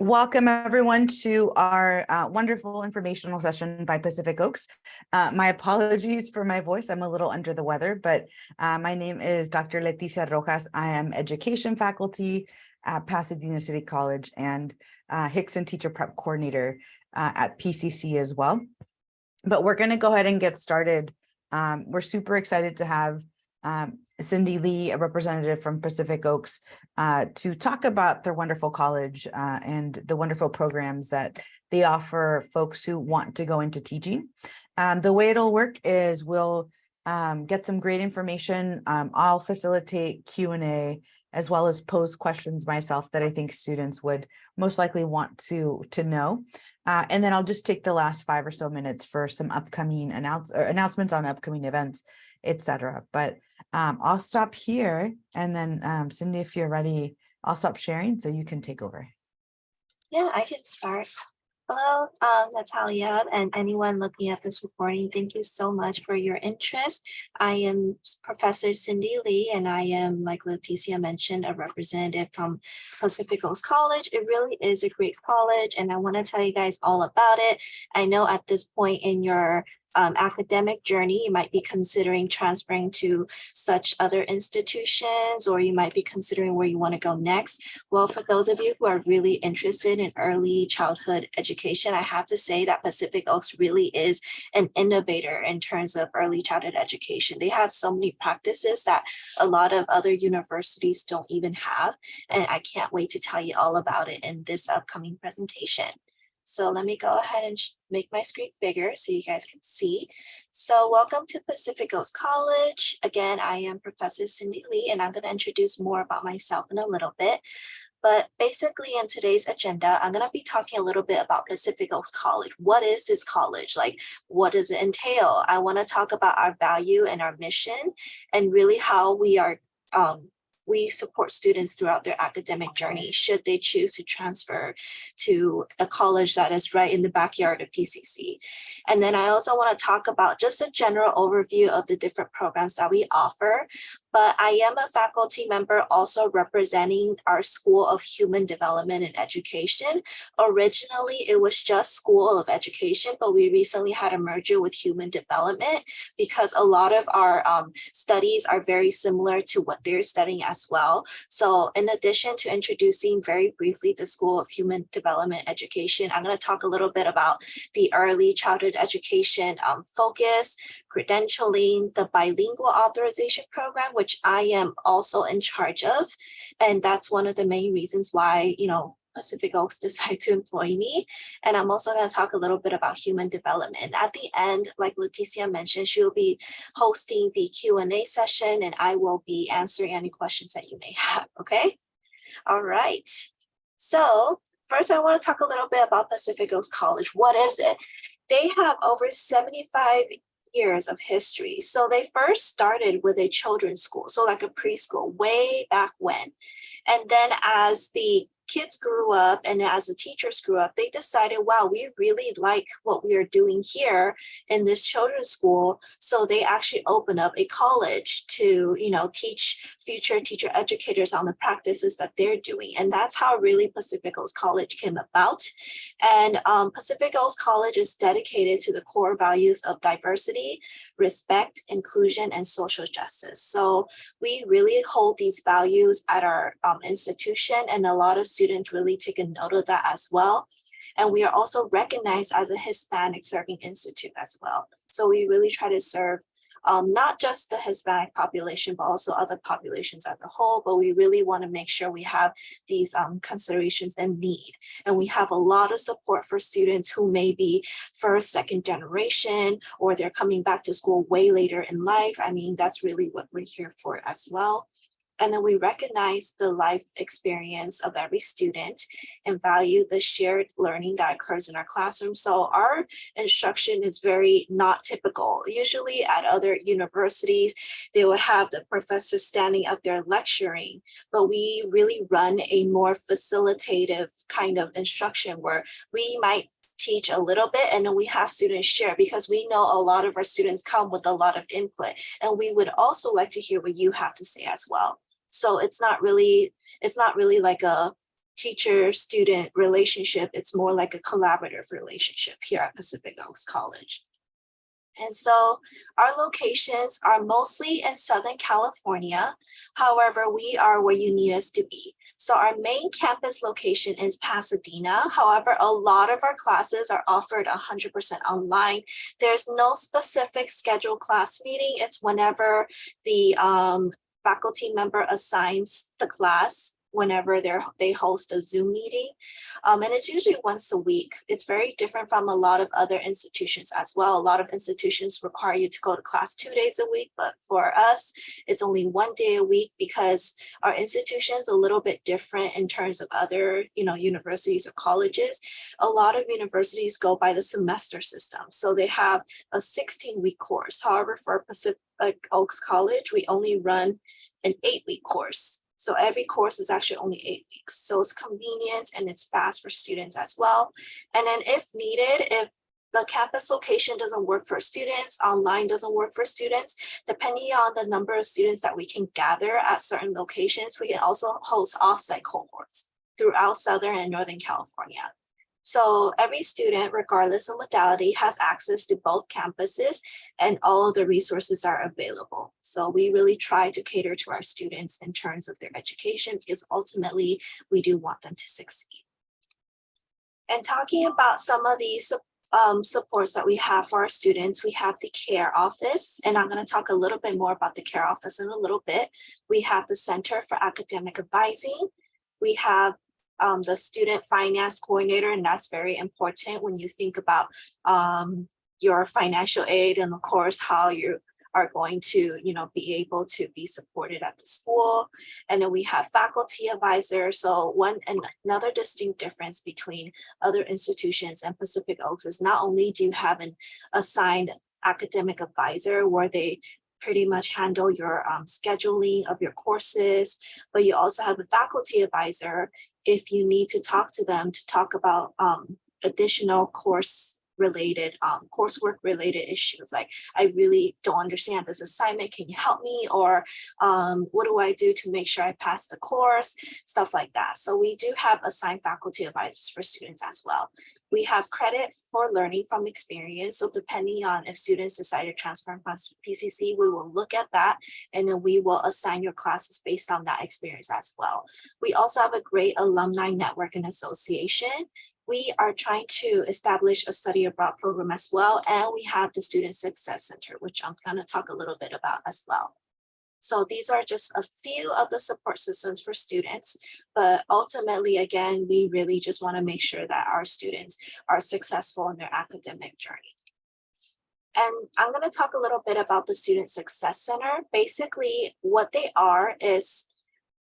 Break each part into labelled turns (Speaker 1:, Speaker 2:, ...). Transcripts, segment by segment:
Speaker 1: Welcome everyone to our wonderful informational session by Pacific Oaks. My apologies for my voice. I'm a little under the weather, but my name is Dr. Leticia Rojas. I am education faculty at Pasadena City College and Hixon teacher prep coordinator at PCC as well. But we're going to go ahead and get started. We're super excited to have Cindy Lee, a representative from Pacific Oaks, to talk about their wonderful college and the wonderful programs that they offer folks who want to go into teaching. The way it'll work is we'll get some great information. I'll facilitate Q&A as well as pose questions myself that I think students would most likely want to know. And then I'll just take the last 5 or so minutes for some upcoming announcements on upcoming events, etc. But I'll stop here, and then Cindy, if you're ready, I'll stop sharing so you can take over.
Speaker 2: Yeah, I can start. Hello, Natalia, and anyone looking at this recording, thank you so much for your interest. I am Professor Cindy Lee, and I am, like Leticia mentioned, a representative from Pacific Oaks College. It really is a great college, and I want to tell you guys all about it. I know at this point in your academic journey, you might be considering transferring to such other institutions, or you might be considering where you want to go next. Well, for those of you who are really interested in early childhood education, I have to say that Pacific Oaks really is an innovator in terms of early childhood education. They have so many practices that a lot of other universities don't even have, and I can't wait to tell you all about it in this upcoming presentation. So let me go ahead and make my screen bigger so you guys can see. So welcome to Pacific Oaks College. Again, I am Professor Cindy Lee, and I'm going to introduce more about myself in a little bit. But basically in today's agenda, I'm going to be talking a little bit about Pacific Oaks College. What is this college? Like, what does it entail? I want to talk about our value and our mission, and really how we support students throughout their academic journey should they choose to transfer to a college that is right in the backyard of PCC. And then I also want to talk about just a general overview of the different programs that we offer. But I am a faculty member also representing our School of Human Development and Education. Originally, it was just School of Education, but we recently had a merger with Human Development because a lot of our studies are very similar to what they're studying as well. So in addition to introducing very briefly the School of Human Development Education, I'm going to talk a little bit about the early childhood education focus, credentialing, the bilingual authorization program, which I am also in charge of. And that's one of the main reasons why, Pacific Oaks decided to employ me. And I'm also going to talk a little bit about human development. At the end, like Leticia mentioned, she will be hosting the Q&A session, and I will be answering any questions that you may have, okay? All right. So first, I want to talk a little bit about Pacific Oaks College. What is it? They have over 75 years of history. So they first started with a children's school, so like a preschool way back when. And then as the kids grew up and as the teachers grew up, they decided, wow, we really like what we are doing here in this children's school. So they actually opened up a college to, teach future teacher educators on the practices that they're doing. And that's how really Pacific Oaks College came about. And Pacific Oaks College is dedicated to the core values of diversity, respect, inclusion, and social justice. So we really hold these values at our institution, and a lot of students really take a note of that as well. And we are also recognized as a Hispanic serving institute as well. So we really try to serve not just the Hispanic population, but also other populations as a whole. But we really want to make sure we have these considerations and need. And we have a lot of support for students who may be first, second generation, or they're coming back to school way later in life. I mean, that's really what we're here for as well. And then we recognize the life experience of every student and value the shared learning that occurs in our classroom. So our instruction is very not typical. Usually at other universities, they would have the professor standing up there lecturing, but we really run a more facilitative kind of instruction where we might teach a little bit and then we have students share, because we know a lot of our students come with a lot of input, and we would also like to hear what you have to say as well. So it's not really like a teacher-student relationship. It's more like a collaborative relationship here at Pacific Oaks College. And so our locations are mostly in Southern California. However, we are where you need us to be. So our main campus location is Pasadena. However, a lot of our classes are offered 100% online. There's no specific scheduled class meeting. It's whenever the faculty member assigns the class, whenever they host a Zoom meeting. And it's usually once a week. It's very different from a lot of other institutions as well. A lot of institutions require you to go to class 2 days a week, but for us, it's only 1 day a week because our institution is a little bit different in terms of other, universities or colleges. A lot of universities go by the semester system. So they have a 16-week course. However, for Pacific Oaks College, we only run an 8-week course. So every course is actually only 8 weeks. So it's convenient and it's fast for students as well. And then if needed, if the campus location doesn't work for students, online doesn't work for students, depending on the number of students that we can gather at certain locations, we can also host offsite cohorts throughout Southern and Northern California. So every student, regardless of modality, has access to both campuses and all of the resources are available. So we really try to cater to our students in terms of their education because ultimately we do want them to succeed. And talking about some of these supports that we have for our students, we have the care office, and I'm going to talk a little bit more about the care office in a little bit. We have the Center for Academic Advising. We have the student finance coordinator, and that's very important when you think about your financial aid and of course how you are going to be able to be supported at the school. And then we have faculty advisor. So another distinct difference between other institutions and Pacific Oaks is not only do you have an assigned academic advisor where they pretty much handle your scheduling of your courses, but you also have a faculty advisor if you need to talk to them to talk about additional coursework related issues. Like, I really don't understand this assignment. Can you help me? Or what do I do to make sure I pass the course? Stuff like that. So we do have assigned faculty advisors for students as well. We have credit for learning from experience. So depending on if students decide to transfer from PCC, we will look at that and then we will assign your classes based on that experience as well. We also have a great alumni network and association. We are trying to establish a study abroad program as well. And we have the Student Success Center, which I'm going to talk a little bit about as well. So these are just a few of the support systems for students, but ultimately, again, we really just want to make sure that our students are successful in their academic journey. And I'm going to talk a little bit about the Student Success Center. Basically, what they are is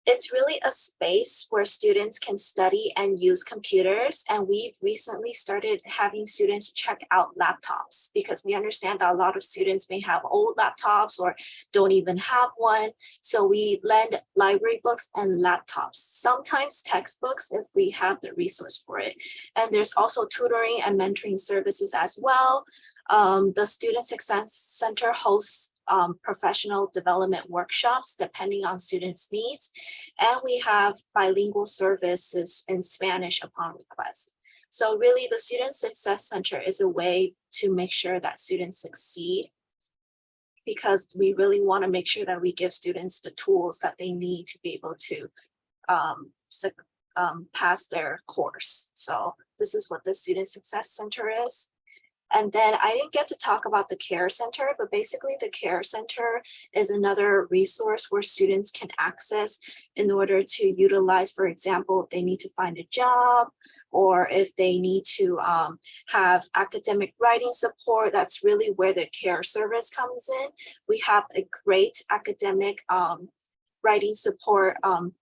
Speaker 2: it's really a space where students can study and use computers. And we've recently started having students check out laptops because we understand that a lot of students may have old laptops or don't even have one. So we lend library books and laptops, sometimes textbooks if we have the resource for it. And there's also tutoring and mentoring services as well. The Student Success Center hosts professional development workshops depending on students' needs. And we have bilingual services in Spanish upon request. So really the Student Success Center is a way to make sure that students succeed because we really want to make sure that we give students the tools that they need to be able to pass their course. So this is what the Student Success Center is. And then I didn't get to talk about the Care Center, but basically the Care Center is another resource where students can access in order to utilize, for example, if they need to find a job or if they need to have academic writing support. That's really where the care service comes in. We have a great academic writing support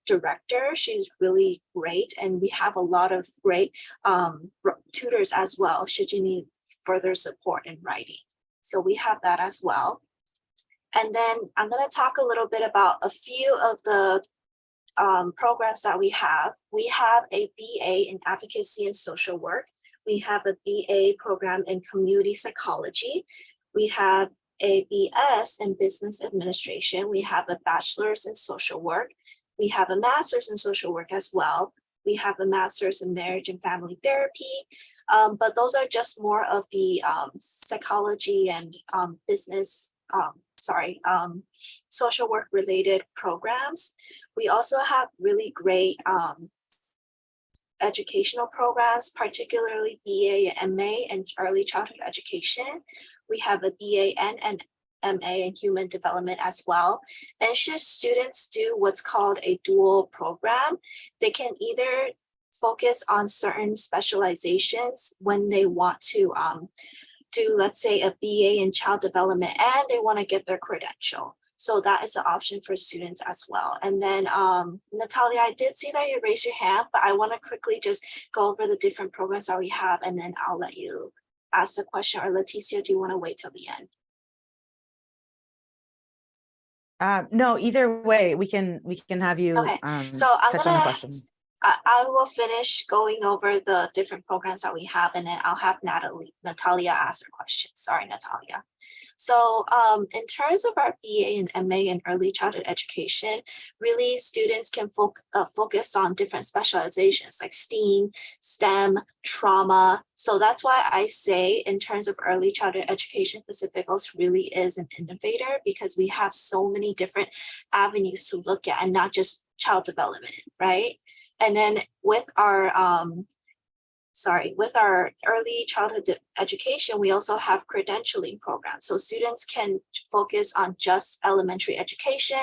Speaker 2: director. She's really great. And we have a lot of great tutors as well, should you need further support in writing. So we have that as well. And then I'm going to talk a little bit about a few of the programs that we have. We have a BA in Advocacy and Social Work. We have a BA program in Community Psychology. We have a BS in Business Administration. We have a Bachelor's in Social Work. We have a Master's in Social Work as well. We have a master's in marriage and family therapy. But those are just more of the psychology and business, social work related programs. We also have really great educational programs, particularly BA and MA in early childhood education. We have a BA and MA in human development as well. And should students do what's called a dual program, they can either focus on certain specializations when they want to do, let's say, a BA in child development and they want to get their credential. So that is an option for students as well. And then Natalia, I did see that you raised your hand, but I want to quickly just go over the different programs that we have, and then I'll let you ask the question. Or Leticia, do you want to wait till the end?
Speaker 1: No, either way, we can have you
Speaker 2: Okay, so I'm
Speaker 1: touch on the
Speaker 2: gonna
Speaker 1: questions.
Speaker 2: I will finish going over the different programs that we have, and then I'll have Natalia ask her questions. Sorry, Natalia. So in terms of our BA and MA in early childhood education, really students can focus on different specializations like STEAM, STEM, trauma. So that's why I say in terms of early childhood education, Pacific Oaks really is an innovator because we have so many different avenues to look at and not just child development, right? And then with our early childhood education, we also have credentialing programs. So students can focus on just elementary education.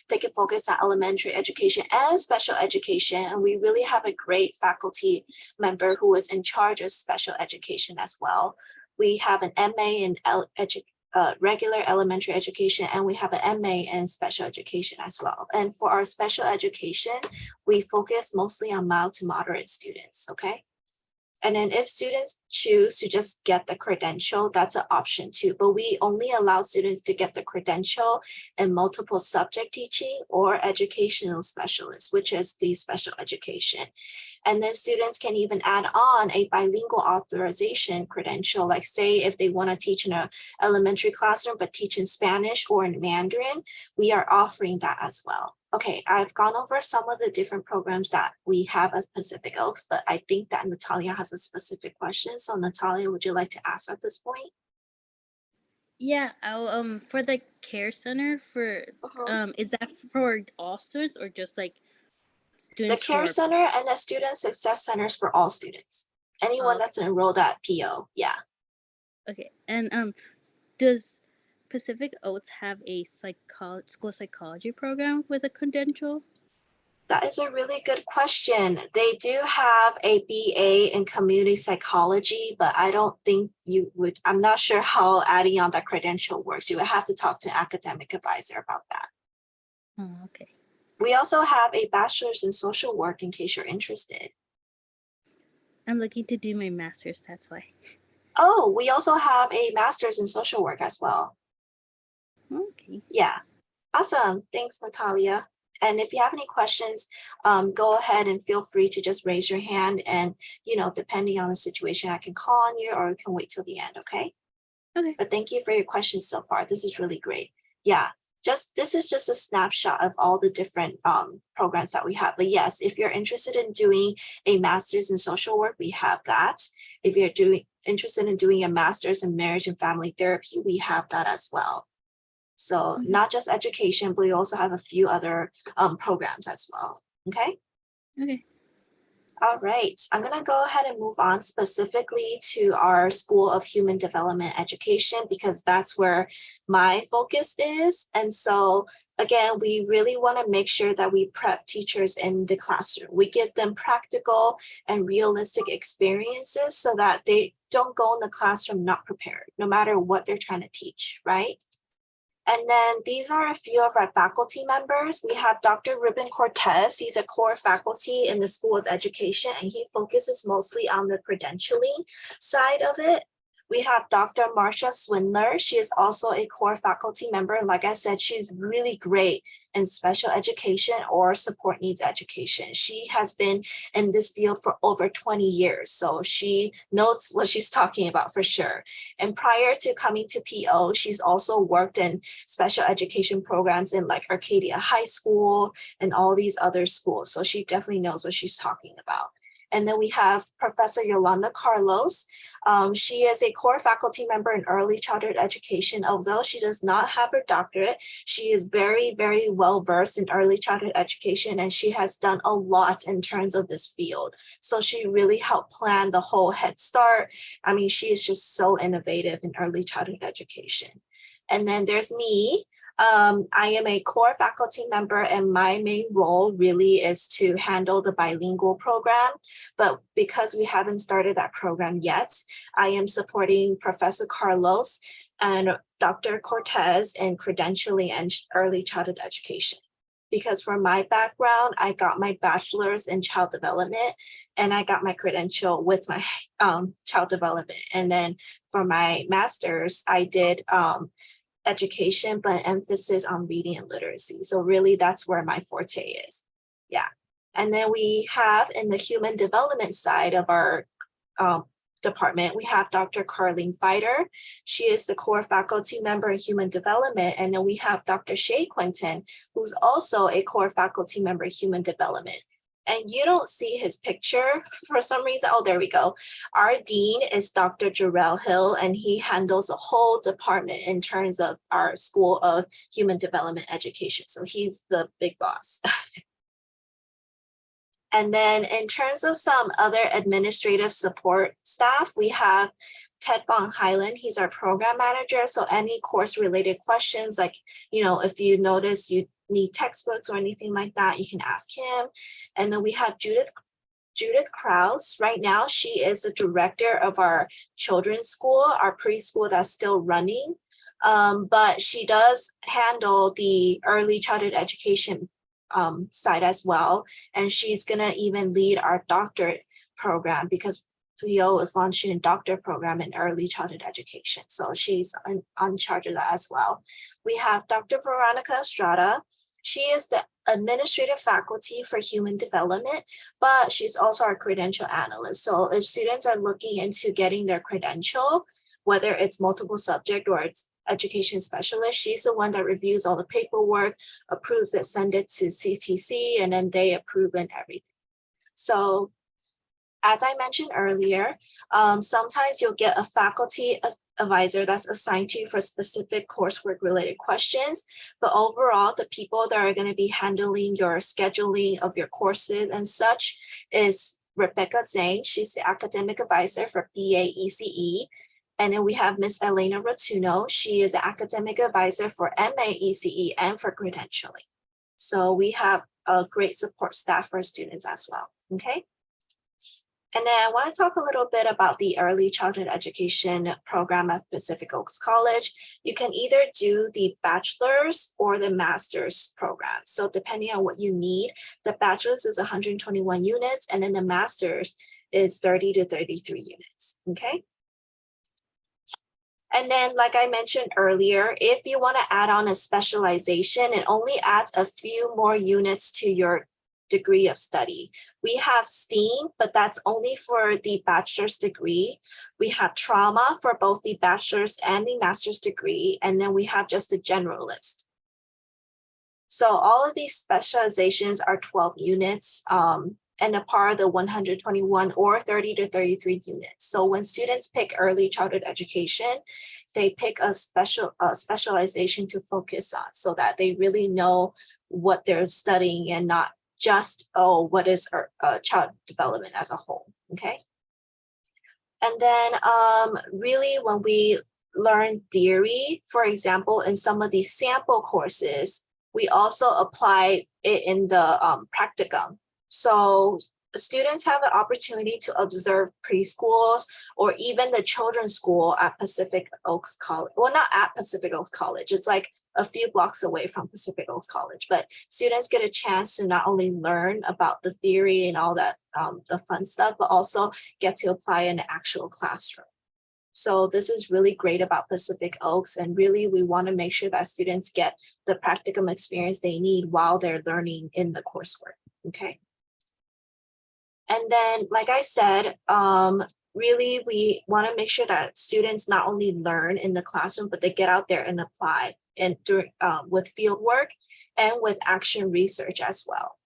Speaker 2: They can focus on elementary education and special education. And we really have a great faculty member who is in charge of special education as well. We have an MA in regular elementary education, and we have an MA in special education as well. And for our special education, we focus mostly on mild to moderate students, okay? And then if students choose to just get the credential, that's an option too. But we only allow students to get the credential in multiple subject teaching or educational specialists, which is the special education. And then students can even add on a bilingual authorization credential, like say if they want to teach in an elementary classroom, but teach in Spanish or in Mandarin, we are offering that as well. Okay, I've gone over some of the different programs that we have at Pacific Oaks, but I think that Natalia has a specific question. So Natalia, would you like to ask at this point?
Speaker 3: Yeah, I'll for the care center for is that for all students or just like
Speaker 2: The
Speaker 3: students who
Speaker 2: care
Speaker 3: are
Speaker 2: center and the student success centers for all students. Anyone that's enrolled at PO, yeah.
Speaker 3: okay? And does Pacific Oats have a school psychology program with a credential?
Speaker 2: That is a really good question. They do have a BA in community psychology, but I don't think you would, I'm not sure how adding on that credential works. You would have to talk to an academic advisor about that.
Speaker 3: Oh, okay.
Speaker 2: We also have a bachelor's in social work in case you're interested.
Speaker 3: I'm looking to do my master's, that's why.
Speaker 2: Oh, we also have a master's in social work as well.
Speaker 3: Okay.
Speaker 2: Yeah, awesome. Thanks, Natalia. And if you have any questions, go ahead and feel free to just raise your hand. And, you know, depending on the situation, I can call on you or we can wait till the end, okay?
Speaker 3: Okay.
Speaker 2: But thank you for your questions so far. This is really great. Yeah, this is just a snapshot of all the different programs that we have. But yes, if you're interested in doing a master's in social work, we have that. If you're interested in doing a master's in marriage and family therapy, we have that as well. So not just education, but we also have a few other programs as well. Okay.
Speaker 3: Okay.
Speaker 2: All right. I'm going to go ahead and move on specifically to our School of Human Development Education, because that's where my focus is. And so again, we really want to make sure that we prep teachers in the classroom. We give them practical and realistic experiences so that they don't go in the classroom not prepared, no matter what they're trying to teach, right? And then these are a few of our faculty members. We have Dr. Ruben Cortez. He's a core faculty in the School of Education, and he focuses mostly on the credentialing side of it. We have Dr. Marcia Swindler. She is also a core faculty member. And like I said, she's really great in special education or support needs education. She has been in this field for over 20 years. So she knows what she's talking about for sure. And prior to coming to PO, she's also worked in special education programs in like Arcadia High School and all these other schools. So she definitely knows what she's talking about. And then we have Professor Yolanda Carlos. She is a core faculty member in early childhood education. Although she does not have her doctorate, she is very, very well versed in early childhood education, and she has done a lot in terms of this field. So she really helped plan the whole Head Start. I mean, she is just so innovative in early childhood education. And then there's me. I am a core faculty member, and my main role really is to handle the bilingual program. But because we haven't started that program yet, I am supporting Professor Carlos and Dr. Cortez in credentialing and early childhood education. Because for my background, I got my bachelor's in child development, and I got my credential with my child development. And then for my master's, I did education, but emphasis on reading and literacy. So really that's where my forte is. Yeah. And then we have in the human development side of our department, we have Dr. Carlene Fider. She is the core faculty member in human development. And then we have Dr. Shay Quinton, who's also a core faculty member in human development. And you don't see his picture for some reason. Oh, there we go. Our dean is Dr. Jarrell Hill, and he handles a whole department in terms of our School of Human Development Education. So he's the big boss. And then in terms of some other administrative support staff, we have Ted Bong Highland. He's our program manager. So any course related questions, like, you know, if you notice you need textbooks or anything like that, you can ask him. And then we have Judith Krause. Right now, she is the director of our children's school, our preschool that's still running. But she does handle the early childhood education side as well. And she's gonna even lead our doctorate program because PO is launching a doctorate program in early childhood education. So she's on charge of that as well. We have Dr. Veronica Estrada. She is the administrative faculty for human development, but she's also our credential analyst. So if students are looking into getting their credential, whether it's multiple subject or it's education specialist, she's the one that reviews all the paperwork, approves it, send it to CTC, and then they approve and everything. So as I mentioned earlier, sometimes you'll get a faculty advisor that's assigned to you for specific coursework related questions. But overall, the people that are going to be handling your scheduling of your courses and such is Rebecca Zhang. She's the academic advisor for BA-ECE. And then we have Miss Elena Rotuno. She is the academic advisor for MA-ECE and for credentialing. So we have a great support staff for students as well, okay? And then I want to talk a little bit about the early childhood education program at Pacific Oaks College. You can either do the bachelor's or the master's program. So depending on what you need, the bachelor's is 121 units, and then the master's is 30 to 33 units, okay? And then, like I mentioned earlier, if you want to add on a specialization, it only adds a few more units to your degree of study. We have STEAM, but that's only for the bachelor's degree. We have trauma for both the bachelor's and the master's degree. And then we have just a generalist. So all of these specializations are 12 units and a part of the 121 or 30 to 33 units. So when students pick early childhood education, they pick a specialization to focus on so that they really know what they're studying and not just, oh, what is child development as a whole, okay? And then really when we learn theory, for example, in some of these sample courses, we also apply it in the practicum. So students have an opportunity to observe preschools or even the children's school at Pacific Oaks College. Well, not at Pacific Oaks College. It's like a few blocks away from Pacific Oaks College, but students get a chance to not only learn about the theory and all that, the fun stuff, but also get to apply in the actual classroom. So this is really great about Pacific Oaks, and really we want to make sure that students get the practicum experience they need while they're learning in the coursework, okay? And then, like I said, really we want to make sure that students not only learn in the classroom, but they get out there and apply and with field work and with action research as well.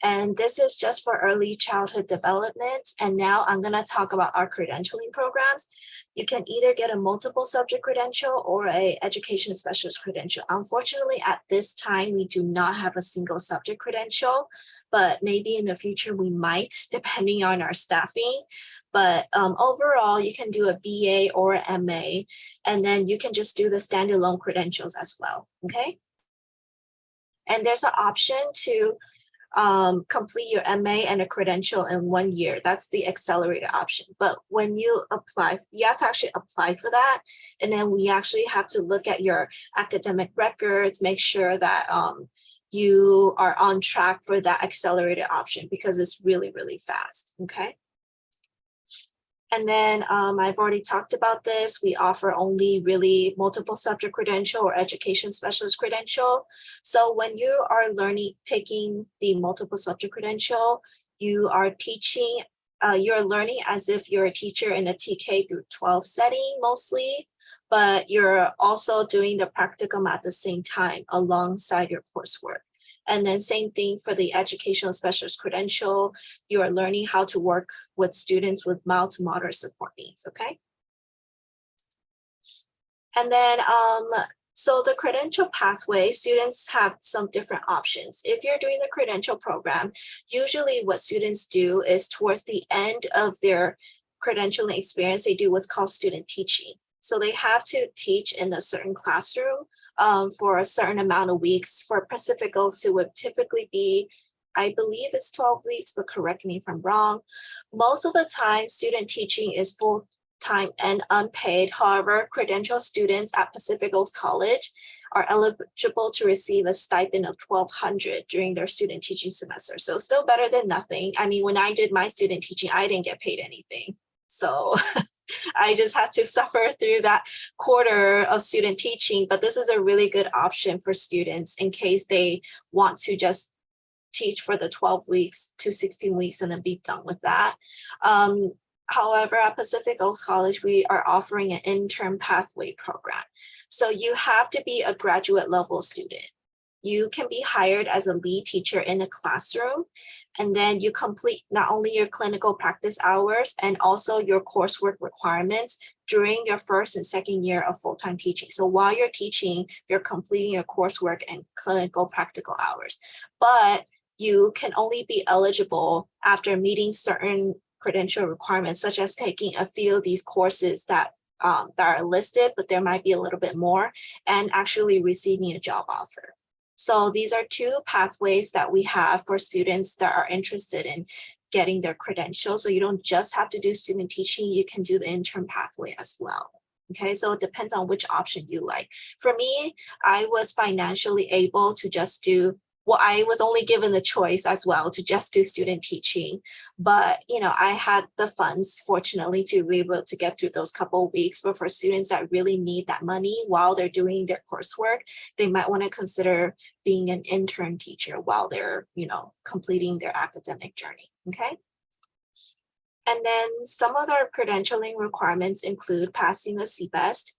Speaker 2: And this is just for early childhood development. And now I'm going to talk about our credentialing programs. You can either get a multiple subject credential or a education specialist credential. Unfortunately, at this time, we do not have a single subject credential, but maybe in the future we might, depending on our staffing. But overall, you can do a BA or an MA, and then you can just do the standalone credentials as well, okay? And there's an option to complete your MA and a credential in 1 year. That's the accelerated option. But when you apply, you have to actually apply for that. And then we actually have to look at your academic records, make sure that you are on track for that accelerated option because it's really, really fast, okay? And then I've already talked about this. We offer only really multiple subject credential or education specialist credential. So when you are taking the multiple subject credential, you are teaching, you're learning as if you're a teacher in a TK through 12 setting mostly, but you're also doing the practicum at the same time alongside your coursework. And then same thing for the educational specialist credential. You are learning how to work with students with mild to moderate support needs, okay? And then, so the credential pathway, students have some different options. If you're doing the credential program, usually what students do is towards the end of their credentialing experience, they do what's called student teaching. So they have to teach in a certain classroom for a certain amount of weeks. For Pacific Oaks, it would typically be, I believe it's 12 weeks, but correct me if I'm wrong. Most of the time, student teaching is full-time and unpaid. However, credential students at Pacific Oaks College are eligible to receive a stipend of $1,200 during their student teaching semester. So still better than nothing. I mean, when I did my student teaching, I didn't get paid anything. So I just had to suffer through that quarter of student teaching, but this is a really good option for students in case they want to just teach for the 12 weeks to 16 weeks and then be done with that. However, at Pacific Oaks College, we are offering an intern pathway program. So you have to be a graduate level student. You can be hired as a lead teacher in a classroom, and then you complete not only your clinical practice hours and also your coursework requirements during your first and second year of full-time teaching. So while you're teaching, you're completing your coursework and clinical practical hours. But you can only be eligible after meeting certain credential requirements, such as taking a few of these courses that are listed, but there might be a little bit more, and actually receiving a job offer. So these are two pathways that we have for students that are interested in getting their credentials. So you don't just have to do student teaching, you can do the intern pathway as well. Okay, so it depends on which option you like. For me, I was financially able to just do, well, I was only given the choice as well to just do student teaching, but I had the funds, fortunately, to be able to get through those couple of weeks. But for students that really need that money while they're doing their coursework, they might want to consider being an intern teacher while they're, completing their academic journey. Okay. And then some other credentialing requirements include passing the CBEST.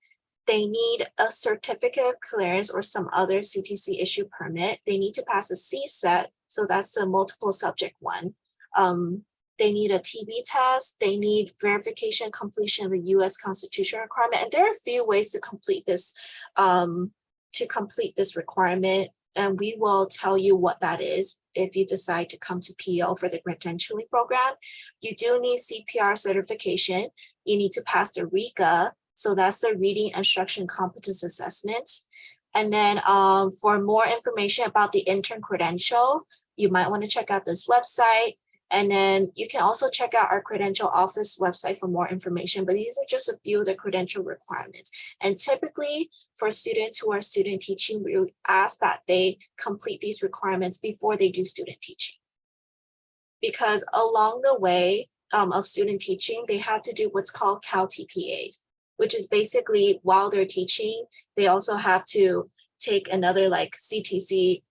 Speaker 2: They need a certificate of clearance or some other CTC issue permit. They need to pass a CSET, so that's the multiple subject one. They need a TB test. They need verification completion of the U.S. Constitution requirement. And there are a few ways to complete this requirement. And we will tell you what that is if you decide to come to PO for the credentialing program. You do need CPR certification. You need to pass the RICA. So that's the Reading Instruction Competence Assessment. And then for more information about the intern credential, you might want to check out this website. And then you can also check out our credential office website for more information, but these are just a few of the credential requirements. And typically for students who are student teaching, we ask that they complete these requirements before they do student teaching. Because along the way, of student teaching, they have to do what's called Cal TPAs, which is basically while they're teaching, they also have to take another like CTC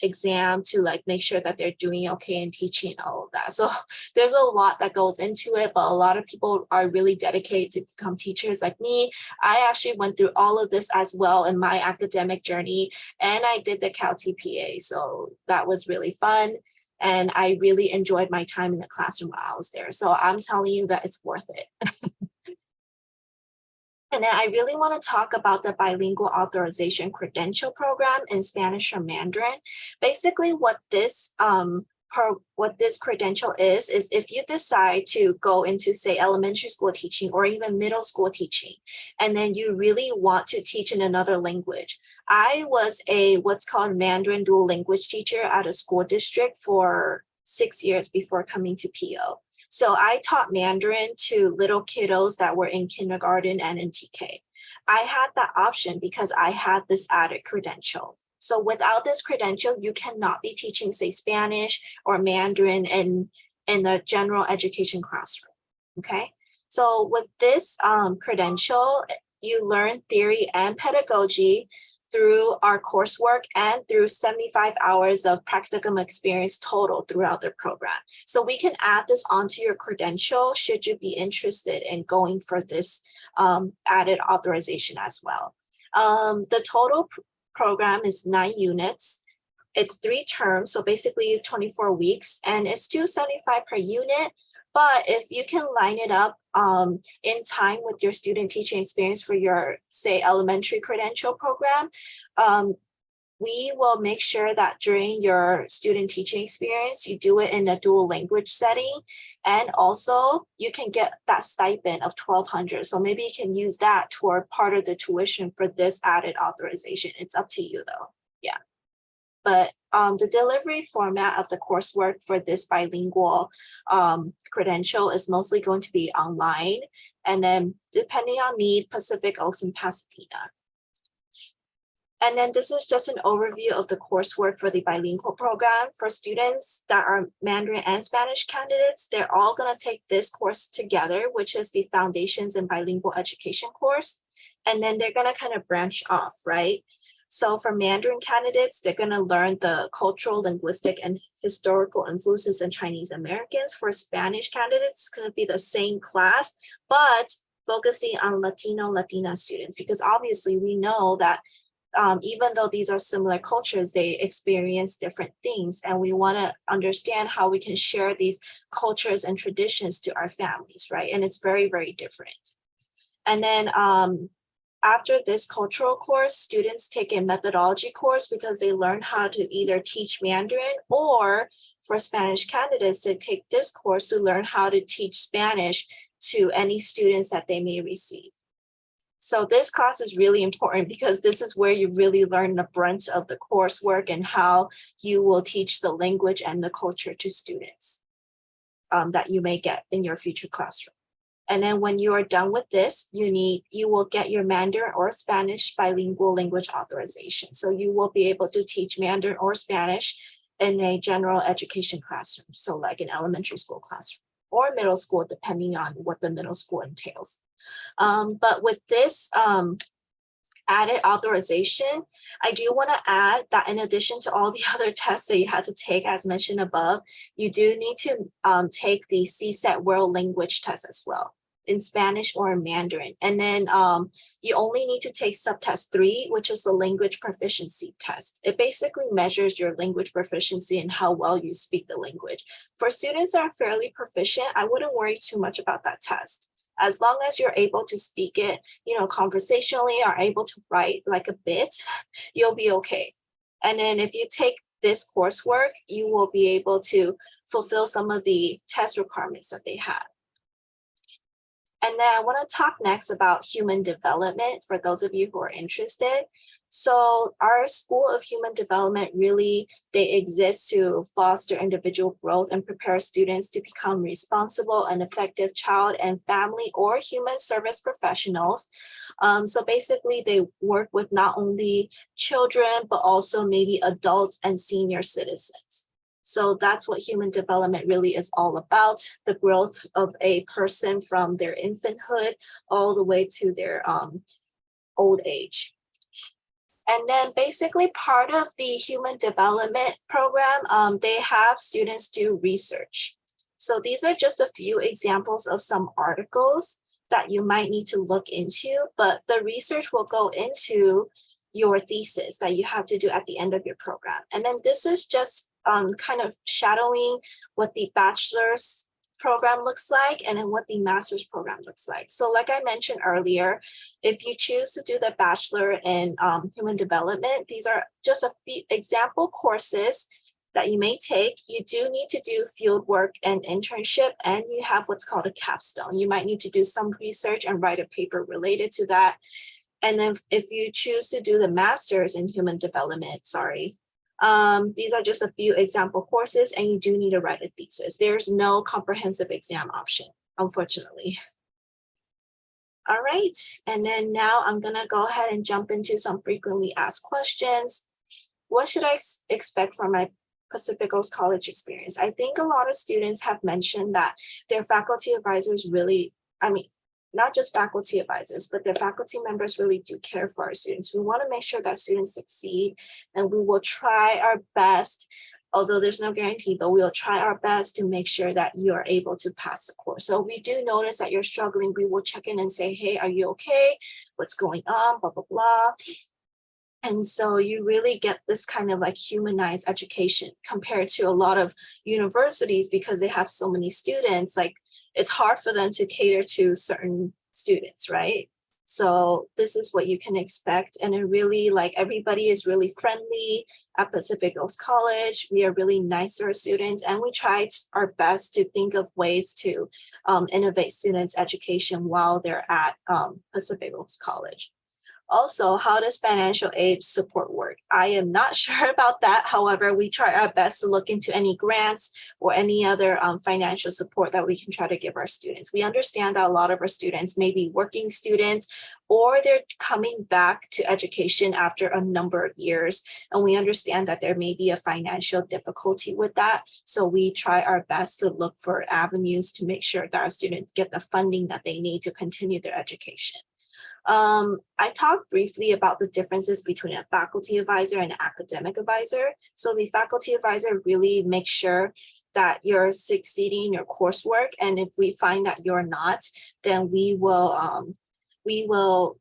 Speaker 2: exam to like make sure that they're doing okay in teaching all of that. So there's a lot that goes into it, but a lot of people are really dedicated to become teachers like me. I actually went through all of this as well in my academic journey, and I did the Cal TPA. So that was really fun. And I really enjoyed my time in the classroom while I was there. So I'm telling you that it's worth it. And then I really want to talk about the bilingual authorization credential program in Spanish or Mandarin. Basically, what this credential is if you decide to go into, say, elementary school teaching or even middle school teaching, and then you really want to teach in another language. I was a what's called Mandarin dual language teacher at a school district for 6 years before coming to PO. So I taught Mandarin to little kiddos that were in kindergarten and in TK. I had that option because I had this added credential. So without this credential, you cannot be teaching, say, Spanish or Mandarin in the general education classroom, okay? So with this credential, you learn theory and pedagogy through our coursework and through 75 hours of practicum experience total throughout the program. So we can add this onto your credential should you be interested in going for this added authorization as well. The total program is 9 units. It's 3 terms, so basically 24 weeks, and it's $275 per unit. But if you can line it up in time with your student teaching experience for your, say, elementary credential program, we will make sure that during your student teaching experience, you do it in a dual language setting. And also you can get that stipend of $1,200. So maybe you can use that toward part of the tuition for this added authorization. It's up to you though, yeah. But the delivery format of the coursework for this bilingual credential is mostly going to be online. And then depending on need, Pacific Oaks and Pasadena. And then this is just an overview of the coursework for the bilingual program. For students that are Mandarin and Spanish candidates, they're all going to take this course together, which is the Foundations in Bilingual Education course. And then they're going to kind of branch off, right? So for Mandarin candidates, they're going to learn the cultural, linguistic, and historical influences in Chinese Americans. For Spanish candidates, it's going to be the same class, but focusing on Latina students, because obviously we know that even though these are similar cultures, they experience different things, and we want to understand how we can share these cultures and traditions to our families, right? And it's very, very different. And then after this cultural course, students take a methodology course because they learn how to either teach Mandarin, or for Spanish candidates, they take this course to learn how to teach Spanish to any students that they may receive. So this class is really important because this is where you really learn the brunt of the coursework and how you will teach the language and the culture to students that you may get in your future classroom. And then when you are done with this, you will get your Mandarin or Spanish bilingual language authorization. So you will be able to teach Mandarin or Spanish in a general education classroom. So like an elementary school classroom or middle school, depending on what the middle school entails. But with this added authorization, I do want to add that in addition to all the other tests that you had to take, as mentioned above, you do need to take the CSET World Language Test as well in Spanish or in Mandarin. And then you only need to take subtest 3, which is the language proficiency test. It basically measures your language proficiency and how well you speak the language. For students that are fairly proficient, I wouldn't worry too much about that test. As long as you're able to speak it, conversationally, or able to write like a bit, you'll be okay. And then if you take this coursework, you will be able to fulfill some of the test requirements that they have. And then I want to talk next about human development for those of you who are interested. So our School of Human Development really, they exist to foster individual growth and prepare students to become responsible and effective child and family or human service professionals. So basically they work with not only children, but also maybe adults and senior citizens. So that's what human development really is all about, the growth of a person from their infanthood all the way to their old age. And then basically part of the human development program, they have students do research. So these are just a few examples of some articles that you might need to look into, but the research will go into your thesis that you have to do at the end of your program. And then this is just kind of shadowing what the bachelor's program looks like and then what the master's program looks like. So like I mentioned earlier, if you choose to do the bachelor in human development, these are just a few example courses that you may take. You do need to do field work and internship, and you have what's called a capstone. You might need to do some research and write a paper related to that. And then if you choose to do the master's in human development, these are just a few example courses, and you do need to write a thesis. There's no comprehensive exam option, unfortunately. All right, and then now I'm gonna go ahead and jump into some frequently asked questions. What should I expect from my Pacific Coast College experience? I think a lot of students have mentioned that their faculty advisors really, not just faculty advisors, but their faculty members really do care for our students. We want to make sure that students succeed, and we will try our best, although there's no guarantee, but we will try our best to make sure that you are able to pass the course. So if we do notice that you're struggling, we will check in and say, hey, are you okay? What's going on? Blah, blah, blah. And so you really get this kind of like humanized education compared to a lot of universities, because they have so many students, like it's hard for them to cater to certain students, right? So this is what you can expect. And it really, like, everybody is really friendly at Pacific Coast College. We are really nice to our students, and we try our best to think of ways to innovate students' education while they're at Pacific Coast College. Also, how does financial aid support work? I am not sure about that. However, we try our best to look into any grants or any other financial support that we can try to give our students. We understand that a lot of our students may be working students, or they're coming back to education after a number of years. And we understand that there may be a financial difficulty with that. So we try our best to look for avenues to make sure that our students get the funding that they need to continue their education. I talked briefly about the differences between a faculty advisor and an academic advisor. So the faculty advisor really makes sure that you're succeeding in your coursework. And if we find that you're not, then we will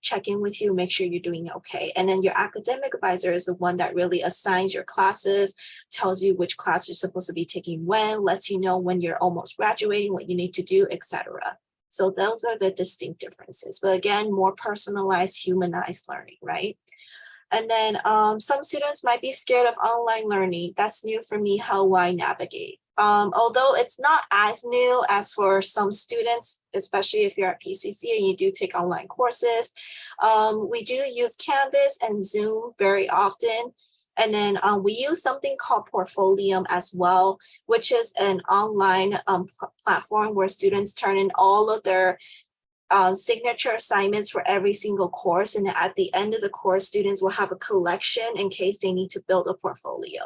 Speaker 2: check in with you, make sure you're doing okay. And then your academic advisor is the one that really assigns your classes, tells you which class you're supposed to be taking when, lets you know when you're almost graduating, what you need to do, etc. So those are the distinct differences. But again, more personalized, humanized learning, right? And then some students might be scared of online learning. That's new for me. How will I navigate? Although it's not as new as for some students, especially if you're at PCC and you do take online courses. We do use Canvas and Zoom very often. And then we use something called Portfolio as well, which is an online platform where students turn in all of their signature assignments for every single course. And at the end of the course, students will have a collection in case they need to build a portfolio.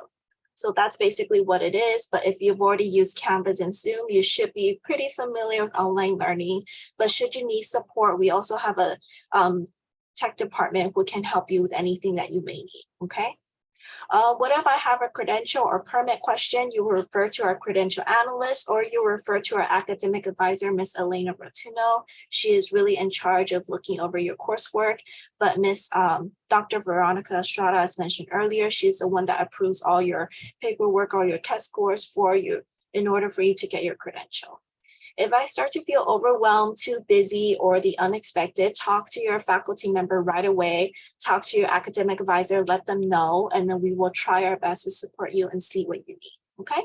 Speaker 2: So that's basically what it is. But if you've already used Canvas and Zoom, you should be pretty familiar with online learning. But should you need support, we also have a tech department who can help you with anything that you may need, okay? What if I have a credential or permit question? You will refer to our credential analyst, or you will refer to our academic advisor, Ms. Elena Rotuno. She is really in charge of looking over your coursework. But Ms. Dr. Veronica Estrada, as mentioned earlier, she's the one that approves all your paperwork, all your test scores for you in order for you to get your credential. If I start to feel overwhelmed, too busy, or the unexpected, talk to your faculty member right away, talk to your academic advisor, let them know, and then we will try our best to support you and see what you need, okay?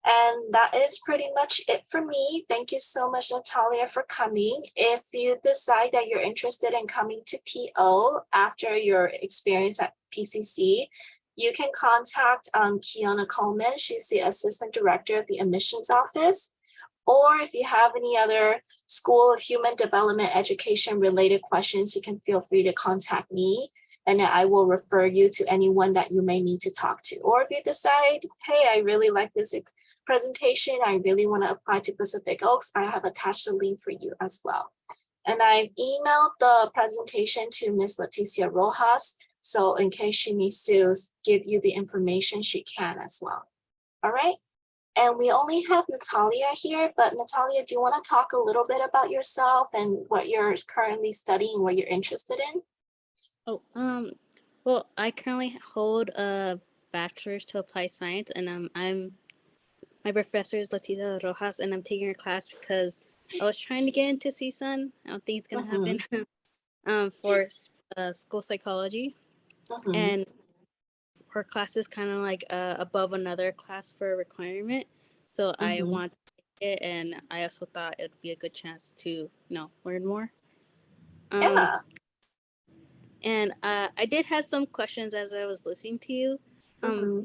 Speaker 2: And that is pretty much it for me. Thank you so much, Natalia, for coming. If you decide that you're interested in coming to PO after your experience at PCC, you can contact Kiana Coleman. She's the Assistant Director of the Admissions Office. Or if you have any other School of Human Development Education related questions, you can feel free to contact me. and then I will refer you to anyone that you may need to talk to. Or if you decide, hey, I really like this presentation, I really want to apply to Pacific Oaks, I have attached a link for you as well. And I've emailed the presentation to Miss Leticia Rojas. So in case she needs to give you the information, she can as well. All right. And we only have Natalia here, but Natalia, do you want to talk a little bit about yourself and what you're currently studying, what you're interested in?
Speaker 3: Oh, well, I currently hold a bachelor's to applied science, and my professor is Leticia Rojas, and I'm taking her class because I was trying to get into CSUN. I don't think it's gonna happen. For school psychology, and her class is kind of like above another class for requirement, so I want to take it, and I also thought it would be a good chance to learn more.
Speaker 2: Yeah.
Speaker 3: And I did have some questions as I was listening to you.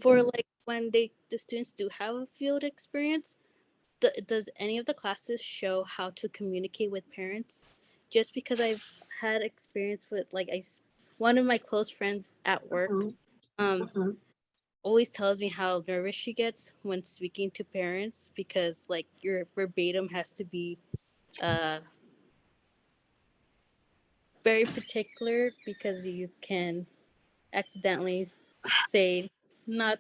Speaker 3: For like when the students do have a field experience, does any of the classes show how to communicate with parents? Just because I've had experience with one of my close friends at work always tells me how nervous she gets when speaking to parents, because like your verbatim has to be very particular, because you can accidentally say not.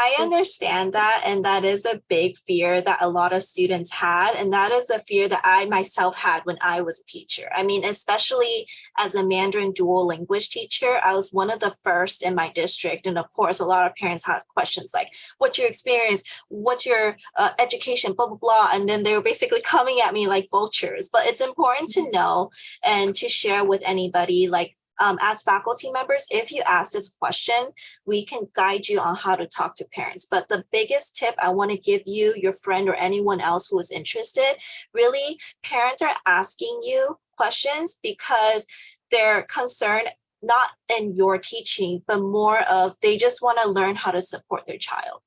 Speaker 2: I understand that, and that is a big fear that a lot of students had, and that is a fear that I myself had when I was a teacher. I mean, especially as a Mandarin dual language teacher, I was one of the first in my district, and of course, a lot of parents had questions like, what's your experience? What's your education, blah, blah, blah, and then they were basically coming at me like vultures. But it's important to know and to share with anybody, like, as faculty members, if you ask this question, we can guide you on how to talk to parents. But the biggest tip I want to give you, your friend, or anyone else who is interested, really, parents are asking you questions because they're concerned not in your teaching, but more of they just want to learn how to support their child.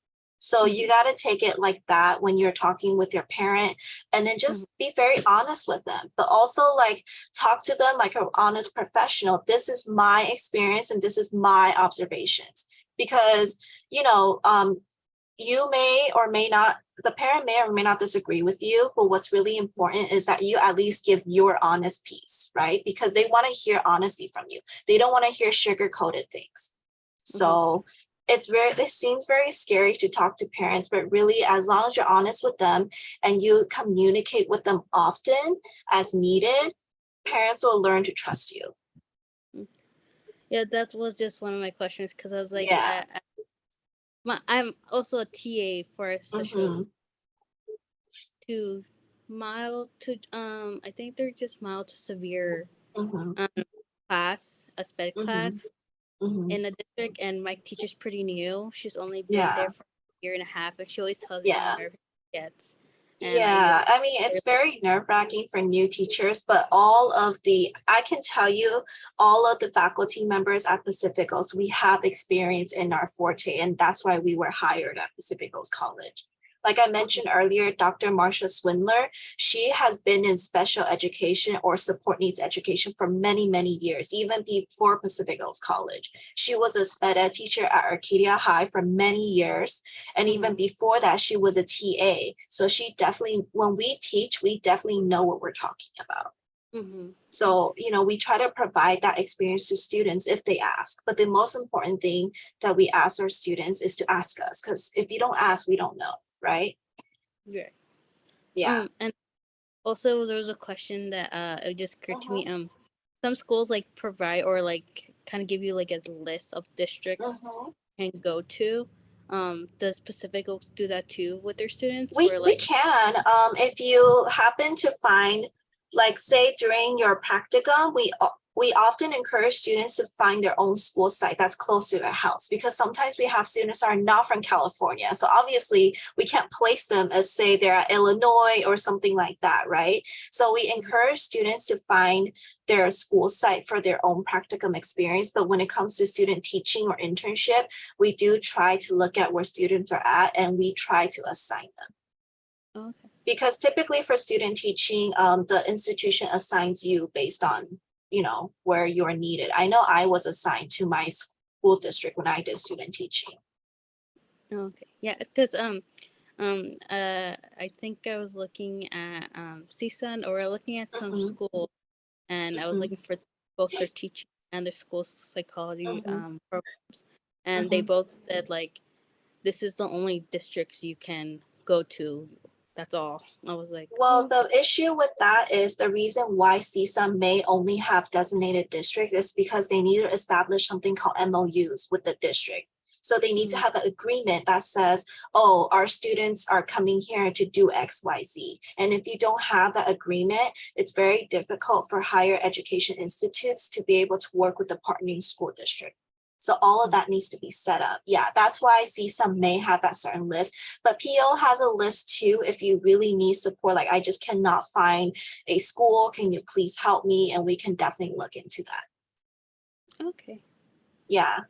Speaker 2: So you got to take it like that when you're talking with your parent, and then just be very honest with them, but also like talk to them like an honest professional. This is my experience and this is my observations, because, you may or may not, the parent may or may not disagree with you, but what's really important is that you at least give your honest piece, right? Because they want to hear honesty from you. They don't want to hear sugar-coated things. So it seems very scary to talk to parents, but really, as long as you're honest with them and you communicate with them often as needed, parents will learn to trust you.
Speaker 3: Yeah, that was just one of my questions, because I was like, I'm also a TA for social to mild to I think they're just mild to severe class, a sped class in the district, and my teacher's pretty new. She's only been there for a year and a half, and she always tells me how nervous she gets. And
Speaker 2: I mean, it's very nerve-wracking for new teachers, but I can tell you, all of the faculty members at Pacific Oaks, we have experience in our forte, and that's why we were hired at Pacific Oaks College. Like I mentioned earlier, Dr. Marcia Swindler, she has been in special education or support needs education for many, many years, even before Pacific Oaks College. She was a sped ed teacher at Arcadia High for many years. And even before that, she was a TA. So she definitely, when we teach, we definitely know what we're talking about. So, we try to provide that experience to students if they ask. But the most important thing that we ask our students is to ask us, because if you don't ask, we don't know. Right? Yeah.
Speaker 3: And also there was a question that it just occurred to me. Some schools like provide or like kind of give you like a list of districts you can go to. Does Pacific Oaks do that too with their students?
Speaker 2: We can. If you happen to find, like, say during your practicum, we often encourage students to find their own school site that's close to their house, because sometimes we have students that are not from California. So obviously we can't place them if, say, they're at Illinois or something like that, right? So we encourage students to find their school site for their own practicum experience. But when it comes to student teaching or internship, we do try to look at where students are at and we try to assign them.
Speaker 3: Okay.
Speaker 2: Because typically for student teaching, the institution assigns you based on where you're needed. I know I was assigned to my school district when I did student teaching.
Speaker 3: Okay. Yeah, because I think I was looking at CSUN, or looking at some
Speaker 2: Mhm,
Speaker 3: school, and I was
Speaker 2: mhm,
Speaker 3: looking for both their teaching and their school psychology
Speaker 2: mhm,
Speaker 3: programs, and they
Speaker 2: mhm.
Speaker 3: both said like this is the only districts you can go to. That's all. I was like,
Speaker 2: Well,
Speaker 3: oh, okay.
Speaker 2: the issue with that is the reason why CSUN may only have designated district is because they need to establish something called MOUs with the district. So they need to
Speaker 3: Mm,
Speaker 2: have an agreement that says, oh, our students are coming here to do X, Y, Z. And if you don't have that agreement, it's very difficult for higher education institutes to be able to work with the partnering school district. So all of that needs to be set up. Yeah, that's why I see some may have that certain list, but PO has a list too. If you really need support, like I just cannot find a school, can you please help me? And we can definitely look into that.
Speaker 3: okay.
Speaker 2: Yeah.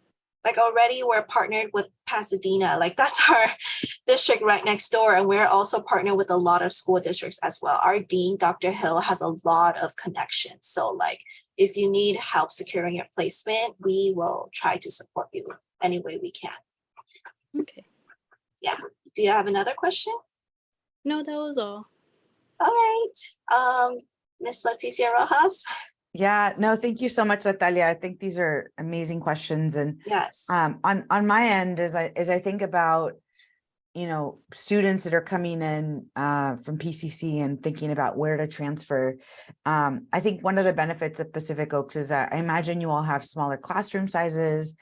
Speaker 2: Like already we're partnered with Pasadena, like that's our district right next door. And we're also partnered with a lot of school districts as well. Our dean, Dr. Hill, has a lot of connections. So like if you need help securing your placement, we will try to support you any way we can.
Speaker 3: Okay.
Speaker 2: Yeah. Do you have another question?
Speaker 3: No, that was all.
Speaker 2: All right. Miss Leticia Rojas.
Speaker 1: Yeah, no, thank you so much, Natalia. I think these are amazing questions. And
Speaker 2: Yes.
Speaker 1: on my end, as I think about, students that are coming in from PCC and thinking about where to transfer, I think one of the benefits of Pacific Oaks is that I imagine you all have smaller classroom sizes.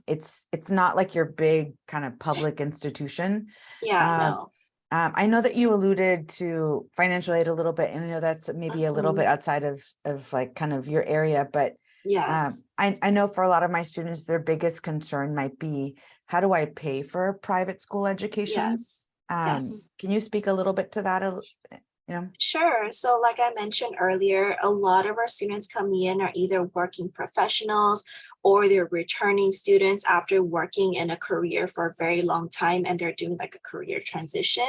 Speaker 1: It's not like your big kind of public institution.
Speaker 2: Yeah,
Speaker 1: Um,
Speaker 2: no.
Speaker 1: I know that you alluded to financial aid a little bit, and I know that's maybe a little bit outside of like kind of your area, but
Speaker 2: Yes.
Speaker 1: I know for a lot of my students, their biggest concern might be, how do I pay for a private school education?
Speaker 2: Yes. Yes.
Speaker 1: Can you speak a little bit to that?
Speaker 2: Sure. So like I mentioned earlier, a lot of our students coming in are either working professionals or they're returning students after working in a career for a very long time and they're doing like a career transition.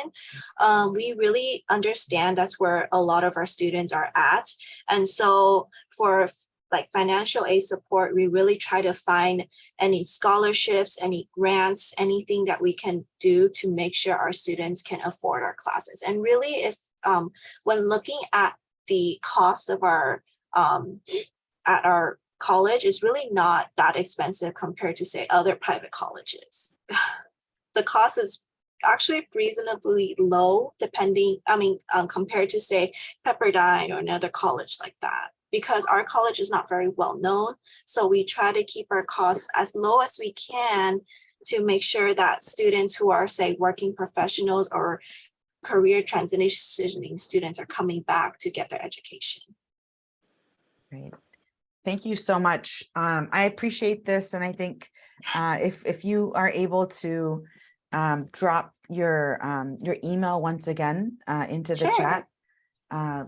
Speaker 2: We really understand that's where a lot of our students are at. And so for like financial aid support, we really try to find any scholarships, any grants, anything that we can do to make sure our students can afford our classes. And really, if when looking at the cost of our at our college, is really not that expensive compared to say other private colleges. The cost is actually reasonably low compared to say Pepperdine or another college like that, because our college is not very well known. So we try to keep our costs as low as we can to make sure that students who are say working professionals or career transitioning students are coming back to get their education.
Speaker 1: Great. Thank you so much. I appreciate this. And I think if you are able to drop your email once again into the
Speaker 2: Sure.
Speaker 1: chat,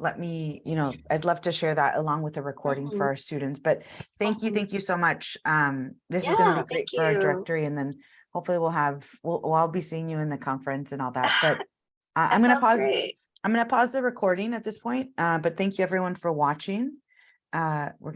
Speaker 1: let me, I'd love to share that along with a recording for our students, but thank you so much. This is going to
Speaker 2: Yeah,
Speaker 1: be great
Speaker 2: thank
Speaker 1: for our
Speaker 2: you.
Speaker 1: directory, and then hopefully we'll all be seeing you in the conference and all that, but
Speaker 2: That
Speaker 1: I'm going to
Speaker 2: sounds
Speaker 1: pause.
Speaker 2: great.
Speaker 1: I'm going to pause the recording at this point, but thank you everyone for watching. We're